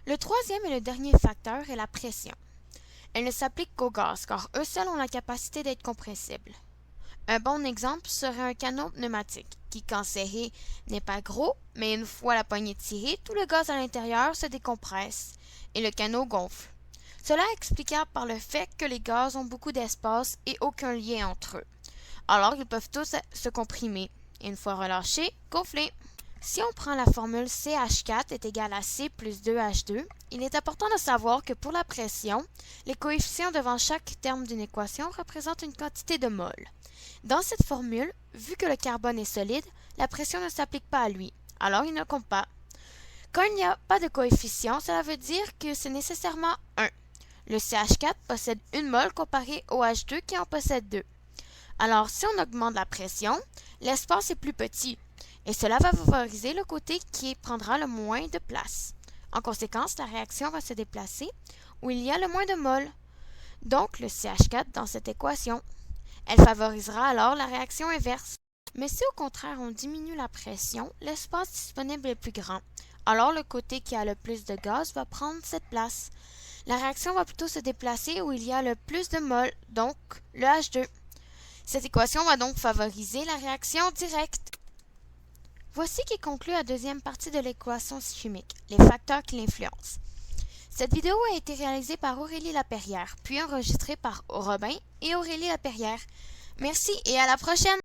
Le troisième et le dernier facteur est la pression. Elle ne s'applique qu'aux gaz, car eux seuls ont la capacité d'être compressibles. Un bon exemple serait un canot pneumatique, qui quand serré n'est pas gros, mais une fois la poignée tirée, tout le gaz à l'intérieur se décompresse et le canot gonfle. Cela est explicable par le fait que les gaz ont beaucoup d'espace et aucun lien entre eux. Alors ils peuvent tous se comprimer et une fois relâchés, gonfler. Si on prend la formule CH4 est égal à C plus 2H2, il est important de savoir que pour la pression, les coefficients devant chaque terme d'une équation représentent une quantité de mol. Dans cette formule, vu que le carbone est solide, la pression ne s'applique pas à lui, alors il ne compte pas. Quand il n'y a pas de coefficient, cela veut dire que c'est nécessairement 1. Le CH4 possède 1 mol comparé au H2 qui en possède 2. Alors si on augmente la pression, l'espace est plus petit, et cela va favoriser le côté qui prendra le moins de place. En conséquence, la réaction va se déplacer où il y a le moins de mol, donc le CH4 dans cette équation. Elle favorisera alors la réaction inverse. Mais si au contraire on diminue la pression, l'espace disponible est plus grand. Alors le côté qui a le plus de gaz va prendre cette place. La réaction va plutôt se déplacer où il y a le plus de mol, donc le H2. Cette équation va donc favoriser la réaction directe. Voici qui conclut la deuxième partie de l'équation chimique, les facteurs qui l'influencent. Cette vidéo a été réalisée par Aurélie Laperrière, puis enregistrée par Robin et Aurélie Laperrière. Merci et à la prochaine!